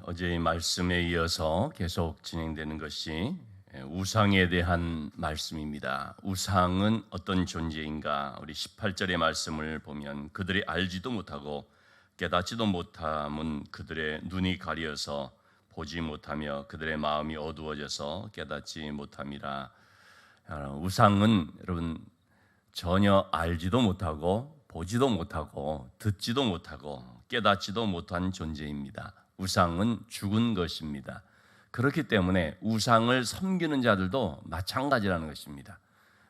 어제의 말씀에 이어서 계속 진행되는 것이 우상에 대한 말씀입니다. 우상은 어떤 존재인가? 우리 18절의 말씀을 보면 그들이 알지도 못하고 깨닫지도 못함은 그들의 눈이 가려서 보지 못하며 그들의 마음이 어두워져서 깨닫지 못함이라. 우상은 여러분 전혀 알지도 못하고 보지도 못하고 듣지도 못하고 깨닫지도 못한 존재입니다. 우상은 죽은 것입니다. 그렇기 때문에 우상을 섬기는 자들도 마찬가지라는 것입니다.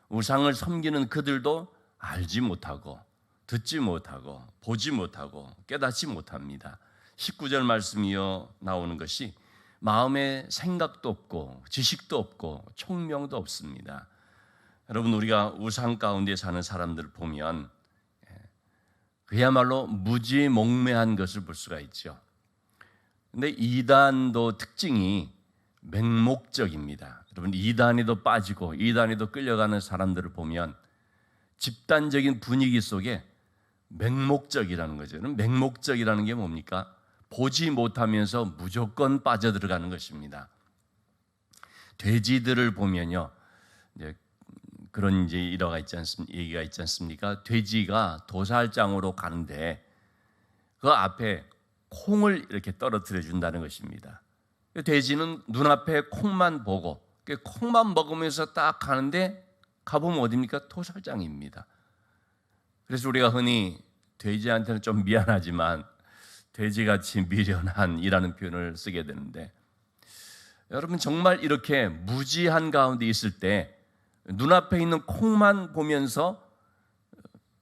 우상을 섬기는 그들도 알지 못하고 듣지 못하고 보지 못하고 깨닫지 못합니다. 19절 말씀이어 나오는 것이 마음에 생각도 없고 지식도 없고 총명도 없습니다. 여러분, 우리가 우상 가운데 사는 사람들을 보면 그야말로 무지몽매한 것을 볼 수가 있죠. 근데 이단도 특징이 맹목적입니다. 여러분, 이단에도 빠지고 이단에도 끌려가는 사람들을 보면 집단적인 분위기 속에 맹목적이라는 거죠. 맹목적이라는 게 뭡니까? 보지 못하면서 무조건 빠져들어가는 것입니다. 돼지들을 보면요, 그런 이제 얘기가 있지 않습니까? 돼지가 도살장으로 가는데 그 앞에 콩을 이렇게 떨어뜨려 준다는 것입니다. 돼지는 눈앞에 콩만 보고 콩만 먹으면서 딱 가는데 가보면 어디입니까? 도살장입니다. 그래서 우리가 흔히 돼지한테는 좀 미안하지만 돼지같이 미련한이라는 표현을 쓰게 되는데, 여러분 정말 이렇게 무지한 가운데 있을 때 눈앞에 있는 콩만 보면서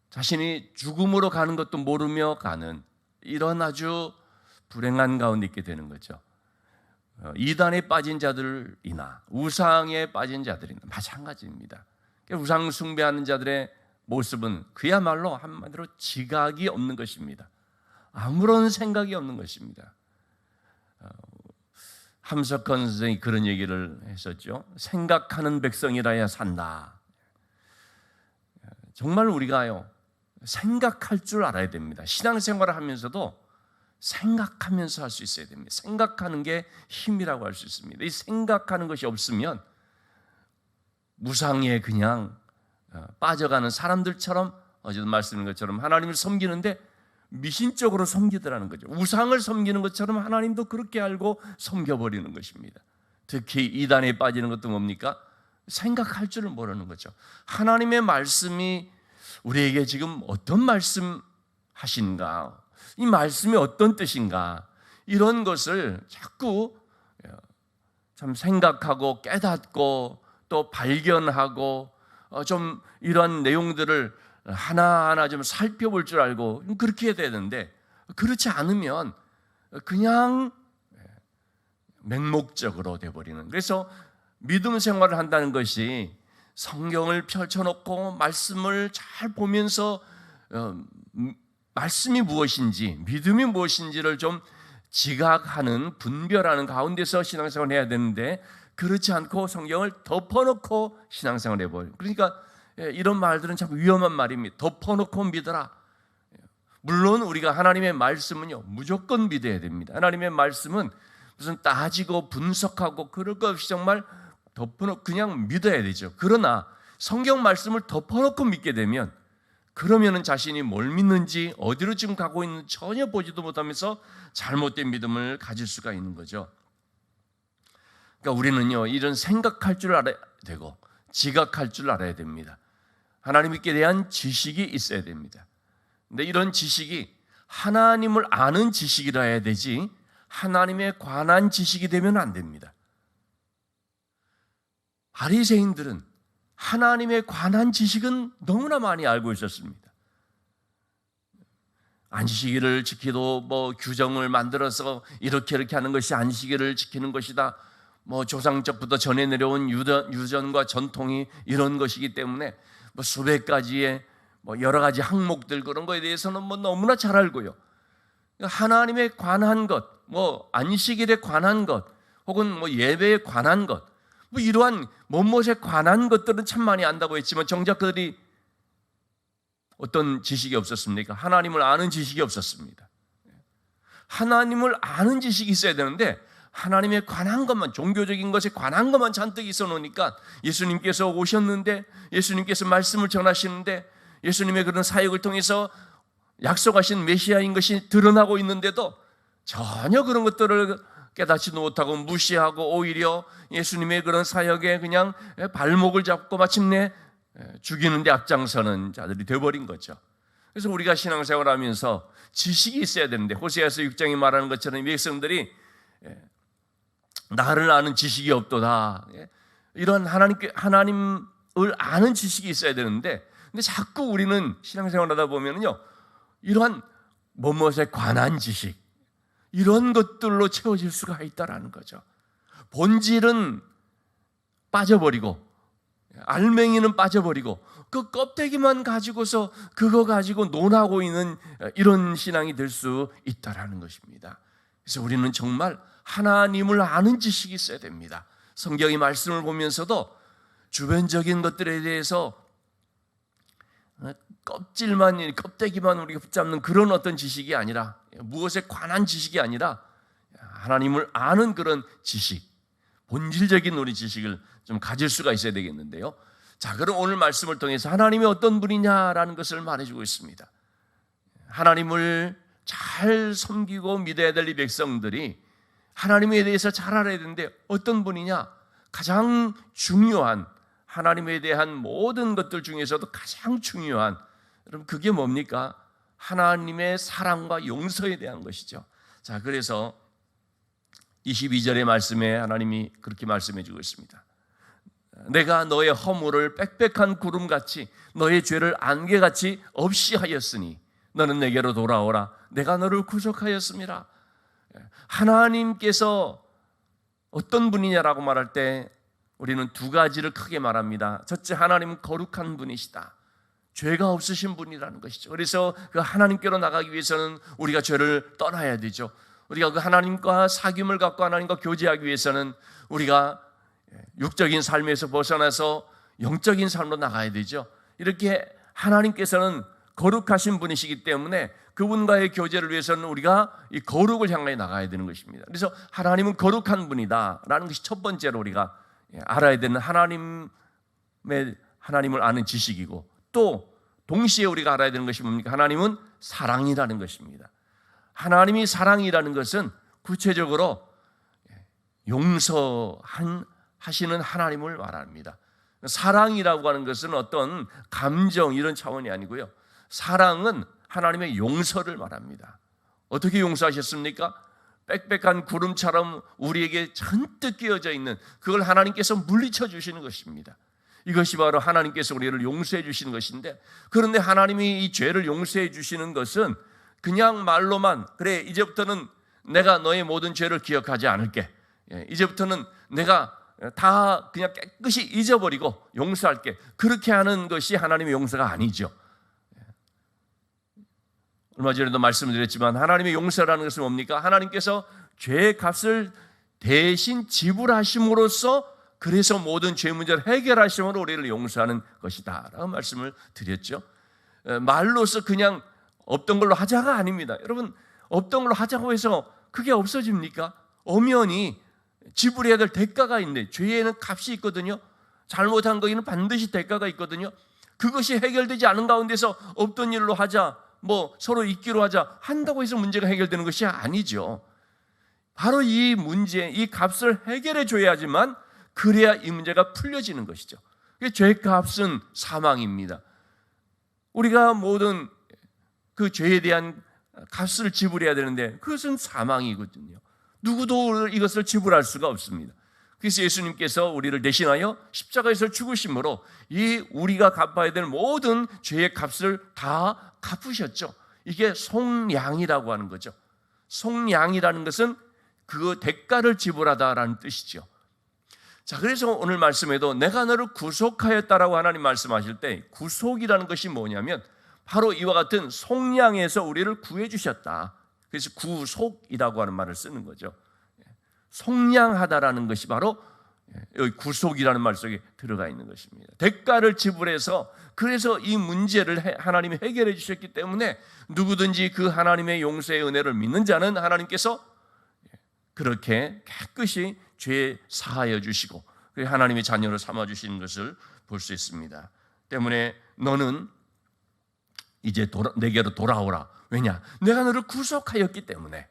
자신이 죽음으로 가는 것도 모르며 가는 이런 아주 불행한 가운데 있게 되는 거죠. 이단에 빠진 자들이나 우상에 빠진 자들이나 마찬가지입니다. 우상 숭배하는 자들의 모습은 그야말로 한마디로 지각이 없는 것입니다. 아무런 생각이 없는 것입니다. 함석헌 선생이 그런 얘기를 했었죠. 생각하는 백성이라야 산다. 정말 우리가요, 생각할 줄 알아야 됩니다. 신앙생활을 하면서도 생각하면서 할 수 있어야 됩니다. 생각하는 게 힘이라고 할 수 있습니다. 이 생각하는 것이 없으면 무상에 그냥 빠져가는 사람들처럼, 어제도 말씀드린 것처럼 하나님을 섬기는데 미신적으로 섬기더라는 거죠. 우상을 섬기는 것처럼 하나님도 그렇게 알고 섬겨버리는 것입니다. 특히 이단에 빠지는 것도 뭡니까? 생각할 줄을 모르는 거죠. 하나님의 말씀이 우리에게 지금 어떤 말씀 하신가, 이 말씀이 어떤 뜻인가, 이런 것을 자꾸 참 생각하고 깨닫고 또 발견하고 좀 이런 내용들을 하나하나 좀 살펴볼 줄 알고 그렇게 해야 되는데, 그렇지 않으면 그냥 맹목적으로 돼버리는. 그래서 믿음 생활을 한다는 것이 성경을 펼쳐놓고 말씀을 잘 보면서 말씀이 무엇인지 믿음이 무엇인지를 좀 지각하는, 분별하는 가운데서 신앙생활을 해야 되는데, 그렇지 않고 성경을 덮어놓고 신앙생활을 해버려요. 그러니까 이런 말들은 참 위험한 말입니다. 덮어놓고 믿어라. 물론 우리가 하나님의 말씀은요 무조건 믿어야 됩니다. 하나님의 말씀은 무슨 따지고 분석하고 그럴 것 없이 정말 덮어놓고 그냥 믿어야 되죠. 그러나 성경 말씀을 덮어놓고 믿게 되면, 그러면은 자신이 뭘 믿는지 어디로 지금 가고 있는지 전혀 보지도 못하면서 잘못된 믿음을 가질 수가 있는 거죠. 그러니까 우리는요 이런 생각할 줄 알아야 되고 지각할 줄 알아야 됩니다. 하나님께 대한 지식이 있어야 됩니다. 근데 이런 지식이 하나님을 아는 지식이라 해야 되지 하나님에 관한 지식이 되면 안 됩니다. 바리새인들은 하나님에 관한 지식은 너무나 많이 알고 있었습니다. 안식일을 지키도 규정을 만들어서 이렇게 하는 것이 안식일을 지키는 것이다. 조상적부터 전해 내려온 유전과 전통이 이런 것이기 때문에 수백 가지의 여러 가지 항목들, 그런 것에 대해서는 너무나 잘 알고요. 하나님에 관한 것, 안식일에 관한 것, 혹은 예배에 관한 것, 이러한 무엇에 관한 것들은 참 많이 안다고 했지만 정작 그들이 어떤 지식이 없었습니까? 하나님을 아는 지식이 없었습니다. 하나님을 아는 지식이 있어야 되는데 하나님에 관한 것만, 종교적인 것에 관한 것만 잔뜩 있어 놓으니까 예수님께서 오셨는데, 예수님께서 말씀을 전하시는데, 예수님의 그런 사역을 통해서 약속하신 메시아인 것이 드러나고 있는데도 전혀 그런 것들을 깨닫지 못하고 무시하고 오히려 예수님의 그런 사역에 그냥 발목을 잡고 마침내 죽이는 데 앞장서는 자들이 되어버린 거죠. 그래서 우리가 신앙생활을 하면서 지식이 있어야 되는데, 호세아서 6장이 말하는 것처럼 이 백성들이 나를 아는 지식이 없도다, 이런 하나님을 아는 지식이 있어야 되는데, 근데 자꾸 우리는 신앙생활을 하다 보면요, 이러한 무엇에 관한 지식, 이런 것들로 채워질 수가 있다라는 거죠. 본질은 빠져버리고 알맹이는 빠져버리고 그 껍데기만 가지고서 그거 가지고 논하고 있는 이런 신앙이 될 수 있다라는 것입니다. 그래서 우리는 정말 하나님을 아는 지식이 있어야 됩니다. 성경의 말씀을 보면서도 주변적인 것들에 대해서 껍데기만 우리가 붙잡는 그런 어떤 지식이 아니라, 무엇에 관한 지식이 아니라 하나님을 아는 그런 지식, 본질적인 우리 지식을 좀 가질 수가 있어야 되겠는데요. 자, 그럼 오늘 말씀을 통해서 하나님이 어떤 분이냐라는 것을 말해주고 있습니다. 하나님을 잘 섬기고 믿어야 될 이 백성들이 하나님에 대해서 잘 알아야 되는데 어떤 분이냐? 가장 중요한, 하나님에 대한 모든 것들 중에서도 가장 중요한, 여러분 그게 뭡니까? 하나님의 사랑과 용서에 대한 것이죠. 자, 그래서 22절의 말씀에 하나님이 그렇게 말씀해 주고 있습니다. 내가 너의 허물을 빽빽한 구름같이 너의 죄를 안개같이 없이 하였으니 너는 내게로 돌아오라. 내가 너를 구속하였음이라. 하나님께서 어떤 분이냐라고 말할 때 우리는 두 가지를 크게 말합니다. 첫째, 하나님은 거룩한 분이시다. 죄가 없으신 분이라는 것이죠. 그래서 그 하나님께로 나가기 위해서는 우리가 죄를 떠나야 되죠. 우리가 그 하나님과 사귐을 갖고 하나님과 교제하기 위해서는 우리가 육적인 삶에서 벗어나서 영적인 삶으로 나가야 되죠. 이렇게 하나님께서는 거룩하신 분이시기 때문에 그분과의 교제를 위해서는 우리가 이 거룩을 향해 나가야 되는 것입니다. 그래서 하나님은 거룩한 분이다라는 것이 첫 번째로 우리가 알아야 되는 하나님을 아는 지식이고, 또 동시에 우리가 알아야 되는 것이 뭡니까? 하나님은 사랑이라는 것입니다. 하나님이 사랑이라는 것은 구체적으로 용서하시는 하나님을 말합니다. 사랑이라고 하는 것은 어떤 감정 이런 차원이 아니고요. 사랑은 하나님의 용서를 말합니다. 어떻게 용서하셨습니까? 빽빽한 구름처럼 우리에게 잔뜩 끼어져 있는 그걸 하나님께서 물리쳐 주시는 것입니다. 이것이 바로 하나님께서 우리를 용서해 주시는 것인데, 그런데 하나님이 이 죄를 용서해 주시는 것은 그냥 말로만, 그래 이제부터는 내가 너의 모든 죄를 기억하지 않을게, 이제부터는 내가 다 그냥 깨끗이 잊어버리고 용서할게, 그렇게 하는 것이 하나님의 용서가 아니죠. 얼마 전에도 말씀드렸지만 하나님의 용서라는 것은 뭡니까? 하나님께서 죄의 값을 대신 지불하심으로써, 그래서 모든 죄 문제를 해결하심으로 우리를 용서하는 것이다 라고 말씀을 드렸죠. 말로서 그냥 없던 걸로 하자가 아닙니다. 여러분, 없던 걸로 하자고 해서 그게 없어집니까? 엄연히 지불해야 될 대가가 있는데, 죄에는 값이 있거든요. 잘못한 거에는 반드시 대가가 있거든요. 그것이 해결되지 않은 가운데서 없던 일로 하자, 서로 잊기로 하자 한다고 해서 문제가 해결되는 것이 아니죠. 바로 이 문제, 이 값을 해결해 줘야지만 그래야 이 문제가 풀려지는 것이죠. 죄값은 사망입니다. 우리가 모든 그 죄에 대한 값을 지불해야 되는데 그것은 사망이거든요. 누구도 이것을 지불할 수가 없습니다. 그래서 예수님께서 우리를 대신하여 십자가에서 죽으심으로 이 우리가 갚아야 될 모든 죄의 값을 다 갚으셨죠. 이게 속량이라고 하는 거죠. 속량이라는 것은 그 대가를 지불하다라는 뜻이죠. 자, 그래서 오늘 말씀에도 내가 너를 구속하였다라고 하나님 말씀하실 때 구속이라는 것이 뭐냐면 바로 이와 같은 속량에서 우리를 구해 주셨다. 그래서 구속이라고 하는 말을 쓰는 거죠. 속량하다라는 것이 바로 여기 구속이라는 말 속에 들어가 있는 것입니다. 대가를 지불해서 그래서 이 문제를 하나님이 해결해 주셨기 때문에 누구든지 그 하나님의 용서의 은혜를 믿는 자는 하나님께서 그렇게 깨끗이 죄 사하여 주시고 하나님의 자녀를 삼아 주시는 것을 볼 수 있습니다. 때문에 너는 이제 내게로 돌아오라. 왜냐? 내가 너를 구속하였기 때문에.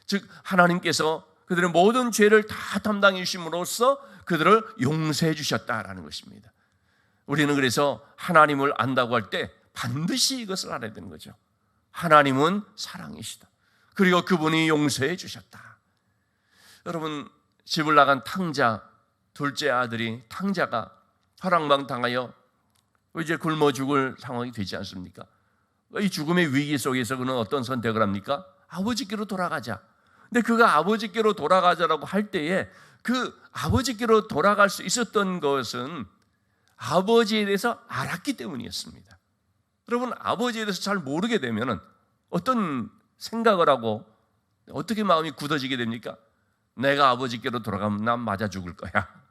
즉 하나님께서 그들의 모든 죄를 다 담당해 주심으로써 그들을 용서해 주셨다라는 것입니다. 우리는 그래서 하나님을 안다고 할 때 반드시 이것을 알아야 되는 거죠. 하나님은 사랑이시다. 그리고 그분이 용서해 주셨다. 여러분, 집을 나간 탕자 둘째 아들이 탕자가 화랑방당하여 이제 굶어 죽을 상황이 되지 않습니까? 이 죽음의 위기 속에서 그는 어떤 선택을 합니까? 아버지께로 돌아가자. 근데 그가 아버지께로 돌아가자라고 할 때에 그 아버지께로 돌아갈 수 있었던 것은 아버지에 대해서 알았기 때문이었습니다. 여러분, 아버지에 대해서 잘 모르게 되면 어떤 생각을 하고 어떻게 마음이 굳어지게 됩니까? 내가 아버지께로 돌아가면 난 맞아 죽을 거야.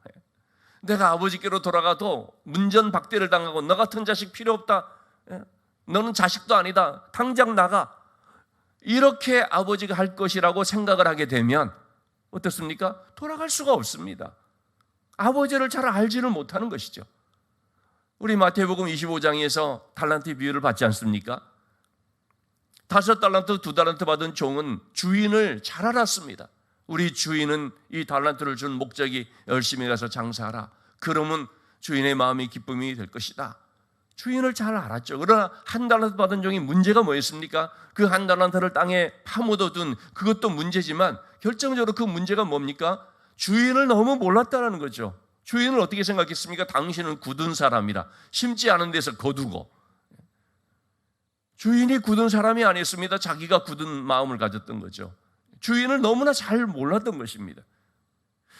내가 아버지께로 돌아가도 문전박대를 당하고 너 같은 자식 필요 없다. 너는 자식도 아니다. 당장 나가. 이렇게 아버지가 할 것이라고 생각을 하게 되면 어떻습니까? 돌아갈 수가 없습니다. 아버지를 잘 알지를 못하는 것이죠. 우리 마태복음 25장에서 달란트 비유를 받지 않습니까? 5달란트, 2달란트 받은 종은 주인을 잘 알았습니다. 우리 주인은 이 달란트를 준 목적이 열심히 가서 장사하라. 그러면 주인의 마음이 기쁨이 될 것이다. 주인을 잘 알았죠. 그러나 1달란트 받은 종이 문제가 뭐였습니까? 그 1달란트를 땅에 파묻어둔 그것도 문제지만 결정적으로 그 문제가 뭡니까? 주인을 너무 몰랐다는 거죠. 주인을 어떻게 생각했습니까? 당신은 굳은 사람이라 심지 않은 데서 거두고. 주인이 굳은 사람이 아니었습니다. 자기가 굳은 마음을 가졌던 거죠. 주인을 너무나 잘 몰랐던 것입니다.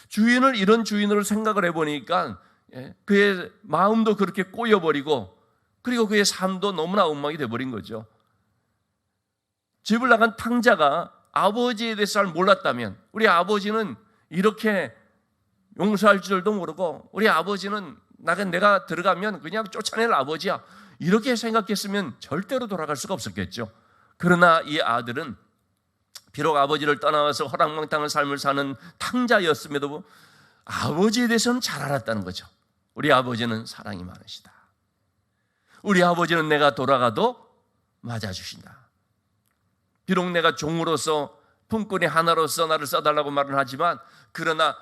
주인을 이런 주인으로 생각을 해보니까 그의 마음도 그렇게 꼬여버리고 그리고 그의 삶도 너무나 엉망이 돼버린 거죠. 집을 나간 탕자가 아버지에 대해서 잘 몰랐다면 우리 아버지는 이렇게 용서할 줄도 모르고 우리 아버지는 내가 들어가면 그냥 쫓아낼 아버지야 이렇게 생각했으면 절대로 돌아갈 수가 없었겠죠. 그러나 이 아들은 비록 아버지를 떠나와서 허랑방탕한 삶을 사는 탕자였음에도 아버지에 대해서는 잘 알았다는 거죠. 우리 아버지는 사랑이 많으시다. 우리 아버지는 내가 돌아가도 맞아주신다. 비록 내가 종으로서 품꾼이 하나로서 나를 써달라고 말은 하지만 그러나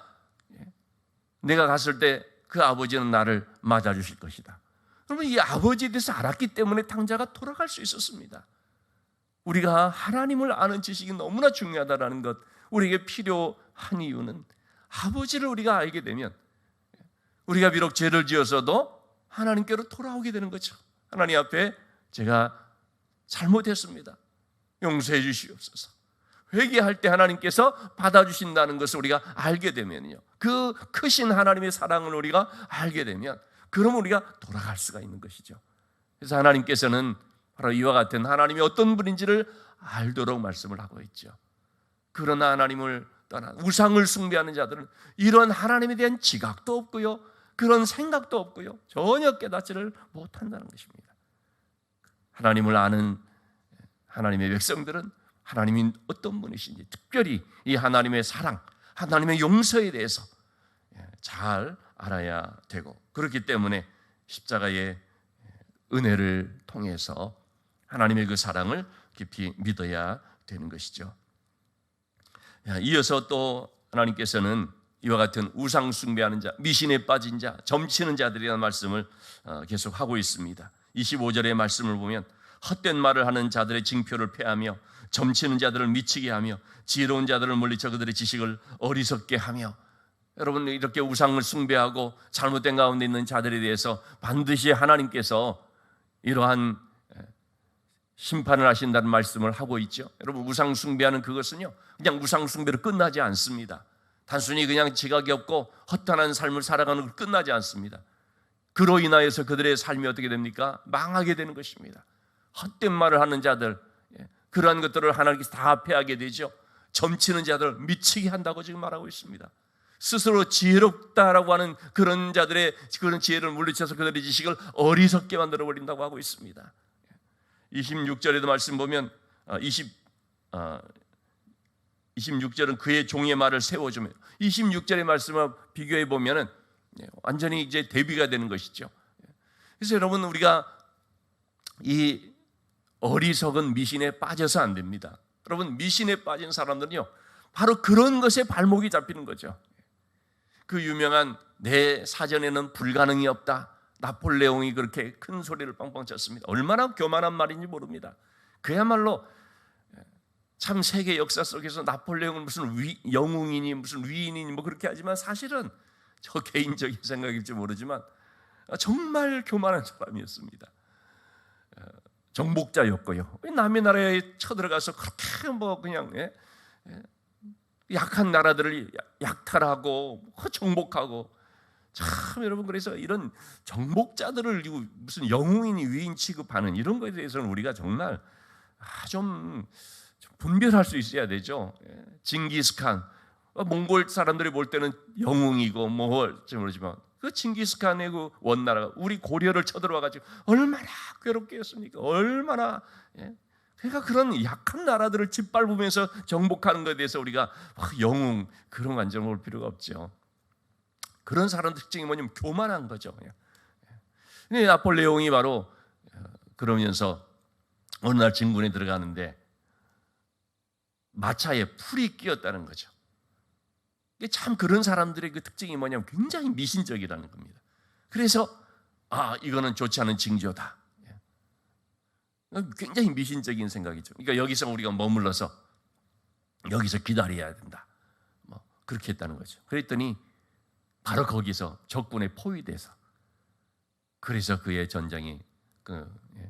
내가 갔을 때 그 아버지는 나를 맞아주실 것이다. 그러면 이 아버지에 대해서 알았기 때문에 탕자가 돌아갈 수 있었습니다. 우리가 하나님을 아는 지식이 너무나 중요하다는 것, 우리에게 필요한 이유는 아버지를 우리가 알게 되면 우리가 비록 죄를 지어서도 하나님께로 돌아오게 되는 거죠. 하나님 앞에 제가 잘못했습니다. 용서해 주시옵소서. 회개할 때 하나님께서 받아주신다는 것을 우리가 알게 되면요, 그 크신 하나님의 사랑을 우리가 알게 되면 그러면 우리가 돌아갈 수가 있는 것이죠. 그래서 하나님께서는 바로 이와 같은 하나님이 어떤 분인지를 알도록 말씀을 하고 있죠. 그러나 하나님을 떠나 우상을 숭배하는 자들은 이런 하나님에 대한 지각도 없고요, 그런 생각도 없고요, 전혀 깨닫지를 못한다는 것입니다. 하나님을 아는 하나님의 백성들은 하나님이 어떤 분이신지 특별히 이 하나님의 사랑, 하나님의 용서에 대해서 잘 알아야 되고, 그렇기 때문에 십자가의 은혜를 통해서 하나님의 그 사랑을 깊이 믿어야 되는 것이죠. 이어서 또 하나님께서는 이와 같은 우상 숭배하는 자, 미신에 빠진 자, 점치는 자들이라는 말씀을 계속 하고 있습니다. 25절의 말씀을 보면 헛된 말을 하는 자들의 징표를 폐하며 점치는 자들을 미치게 하며 지혜로운 자들을 물리쳐 그들의 지식을 어리석게 하며, 여러분 이렇게 우상을 숭배하고 잘못된 가운데 있는 자들에 대해서 반드시 하나님께서 이러한 심판을 하신다는 말씀을 하고 있죠. 여러분 우상 숭배하는 그것은요 그냥 우상 숭배로 끝나지 않습니다. 단순히 그냥 지각이 없고 허탄한 삶을 살아가는 걸 끝나지 않습니다. 그로 인하여서 그들의 삶이 어떻게 됩니까? 망하게 되는 것입니다. 헛된 말을 하는 자들, 그러한 것들을 하나님께서 다 패하게 되죠. 점치는 자들을 미치게 한다고 지금 말하고 있습니다. 스스로 지혜롭다라고 하는 그런 자들의 그런 지혜를 물리쳐서 그들의 지식을 어리석게 만들어 버린다고 하고 있습니다. 26절에도 말씀 보면 26절은 그의 종의 말을 세워주며 26절의 말씀을 비교해 보면은 완전히 이제 대비가 되는 것이죠. 그래서 여러분, 우리가 이 어리석은 미신에 빠져서 안 됩니다. 여러분, 미신에 빠진 사람들은요, 바로 그런 것에 발목이 잡히는 거죠. 그 유명한 내 사전에는 불가능이 없다, 나폴레옹이 그렇게 큰 소리를 빵빵 쳤습니다. 얼마나 교만한 말인지 모릅니다. 그야말로 참 세계 역사 속에서 나폴레옹은 무슨 영웅이니 무슨 위인이니 뭐 그렇게 하지만 사실은 저 개인적인 생각일지 모르지만 정말 교만한 사람이었습니다. 정복자였고요. 남의 나라에 쳐들어가서 그렇게 뭐 그냥 약한 나라들을 약탈하고 정복하고, 참 여러분, 그래서 이런 정복자들을 무슨 영웅이니 위인 취급하는 이런 것에 대해서는 우리가 정말 좀 분별할 수 있어야 되죠. 징기스칸, 몽골 사람들이 볼 때는 영웅이고 뭐지 모르지만 그 징기스칸의 그 원나라가 우리 고려를 쳐들어와가지고 얼마나 괴롭게 했습니까? 얼마나. 그러니까 그런 약한 나라들을 짓밟으면서 정복하는 것에 대해서 우리가 영웅 그런 관점을 볼 필요가 없죠. 그런 사람 특징이 뭐냐면 교만한 거죠. 근데 나폴레옹이 바로 그러면서 어느 날 진군에 들어가는데 마차에 풀이 끼었다는 거죠. 참 그런 사람들의 그 특징이 뭐냐면 굉장히 미신적이라는 겁니다. 그래서 이거는 좋지 않은 징조다. 굉장히 미신적인 생각이죠. 그러니까 여기서 우리가 머물러서 여기서 기다려야 된다. 뭐 그렇게 했다는 거죠. 그랬더니 바로 거기서 적군에 포위돼서, 그래서 그의 전쟁이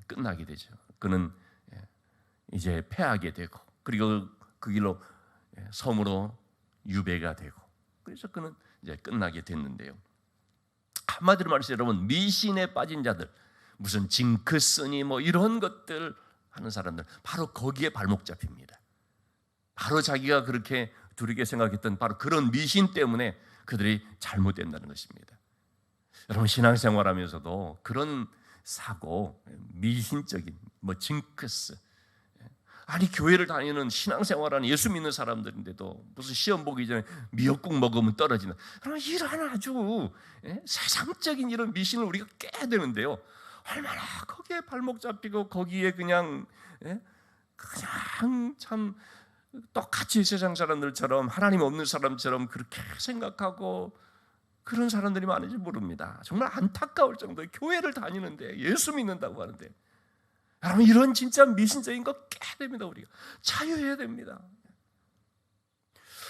끝나게 되죠. 그는 이제 패하게 되고, 그리고 그 길로 섬으로 유배가 되고, 그래서 그는 이제 끝나게 됐는데요. 한마디로 말해서 여러분, 미신에 빠진 자들, 무슨 징크스니 뭐 이런 것들 하는 사람들, 바로 거기에 발목 잡힙니다. 바로 자기가 그렇게 두렵게 생각했던 바로 그런 미신 때문에 그들이 잘못된다는 것입니다. 여러분, 신앙생활하면서도 그런 사고, 미신적인 뭐 징크스, 아니 교회를 다니는 신앙생활하는 예수 믿는 사람들인데도 무슨 시험 보기 전에 미역국 먹으면 떨어진다, 그러면 이런 아주 세상적인 이런 미신을 우리가 깨야 되는데요, 얼마나 거기에 발목 잡히고 거기에 그냥 참 똑같이 세상 사람들처럼 하나님 없는 사람처럼 그렇게 생각하고 그런 사람들이 많은지 모릅니다. 정말 안타까울 정도의 교회를 다니는데 예수 믿는다고 하는데, 여러분, 이런 진짜 미신적인 거 깨야 됩니다. 우리가 자유해야 됩니다.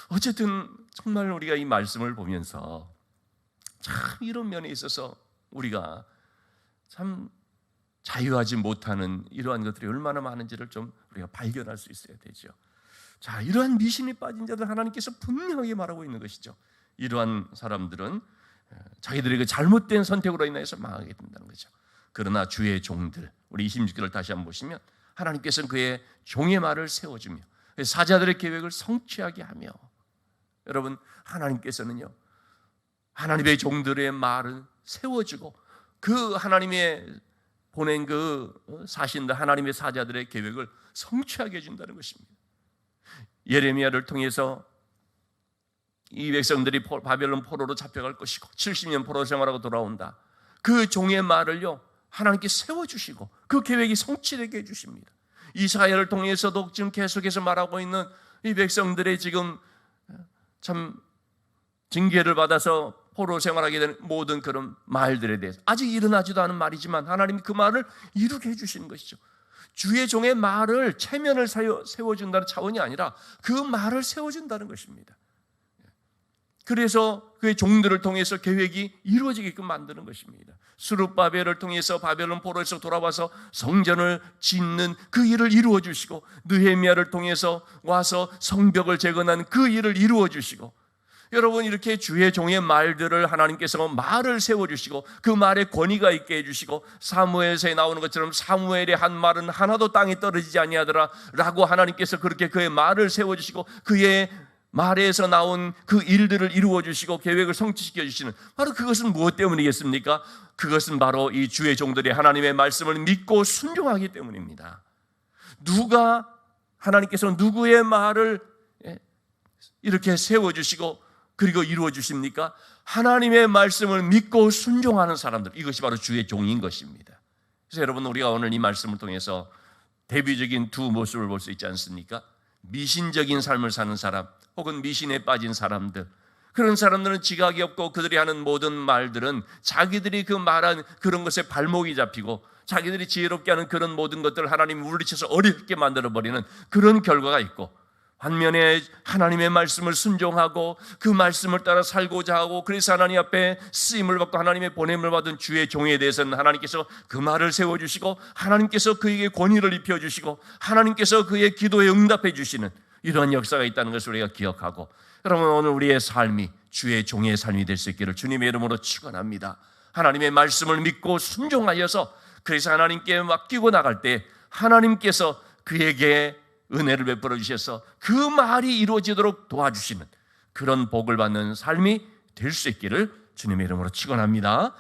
어쨌든 정말 우리가 이 말씀을 보면서 참 이런 면에 있어서 우리가 참 자유하지 못하는 이러한 것들이 얼마나 많은지를 좀 우리가 발견할 수 있어야 되죠. 자, 이러한 미신에 빠진 자들 하나님께서 분명하게 말하고 있는 것이죠. 이러한 사람들은 자기들의 그 잘못된 선택으로 인해서 망하게 된다는 거죠. 그러나 주의 종들, 우리 26절을 다시 한번 보시면 하나님께서는 그의 종의 말을 세워주며 사자들의 계획을 성취하게 하며, 여러분, 하나님께서는요, 하나님의 종들의 말을 세워주고 그 하나님의 보낸 그 사신들, 하나님의 사자들의 계획을 성취하게 해준다는 것입니다. 예레미야를 통해서 이 백성들이 바벨론 포로로 잡혀갈 것이고 70년 포로 생활하고 돌아온다, 그 종의 말을요 하나님께 세워주시고 그 계획이 성취되게 해주십니다. 이사야를 통해서도 지금 계속해서 말하고 있는 이 백성들의 지금 참 징계를 받아서 포로 생활하게 되는 모든 그런 말들에 대해서 아직 일어나지도 않은 말이지만 하나님이 그 말을 이루게 해주시는 것이죠. 주의 종의 말을 체면을 세워준다는 차원이 아니라 그 말을 세워준다는 것입니다. 그래서 그의 종들을 통해서 계획이 이루어지게끔 만드는 것입니다. 스룹바벨을 통해서 바벨론 포로에서 돌아와서 성전을 짓는 그 일을 이루어 주시고, 느헤미야를 통해서 와서 성벽을 재건한 그 일을 이루어 주시고, 여러분, 이렇게 주의 종의 말들을 하나님께서 말을 세워주시고 그 말에 권위가 있게 해주시고, 사무엘서에 나오는 것처럼 사무엘의 한 말은 하나도 땅에 떨어지지 아니하더라 라고 하나님께서 그렇게 그의 말을 세워주시고 그의 말에서 나온 그 일들을 이루어 주시고 계획을 성취시켜 주시는, 바로 그것은 무엇 때문이겠습니까? 그것은 바로 이 주의 종들이 하나님의 말씀을 믿고 순종하기 때문입니다. 하나님께서 누구의 말을 이렇게 세워주시고 그리고 이루어 주십니까? 하나님의 말씀을 믿고 순종하는 사람들, 이것이 바로 주의 종인 것입니다. 그래서 여러분, 우리가 오늘 이 말씀을 통해서 대비적인 두 모습을 볼 수 있지 않습니까? 미신적인 삶을 사는 사람, 혹은 미신에 빠진 사람들, 그런 사람들은 지각이 없고 그들이 하는 모든 말들은 자기들이 그 말한 그런 것에 발목이 잡히고 자기들이 지혜롭게 하는 그런 모든 것들을 하나님이 물리쳐서 어렵게 만들어버리는 그런 결과가 있고, 반면에 하나님의 말씀을 순종하고 그 말씀을 따라 살고자 하고, 그래서 하나님 앞에 쓰임을 받고 하나님의 보냄을 받은 주의 종에 대해서는 하나님께서 그 말을 세워주시고, 하나님께서 그에게 권위를 입혀주시고, 하나님께서 그의 기도에 응답해 주시는 이런 역사가 있다는 것을 우리가 기억하고, 여러분, 오늘 우리의 삶이 주의 종의 삶이 될 수 있기를 주님의 이름으로 축원합니다. 하나님의 말씀을 믿고 순종하여서, 그래서 하나님께 맡기고 나갈 때 하나님께서 그에게 은혜를 베풀어 주셔서 그 말이 이루어지도록 도와주시는 그런 복을 받는 삶이 될 수 있기를 주님의 이름으로 축원합니다.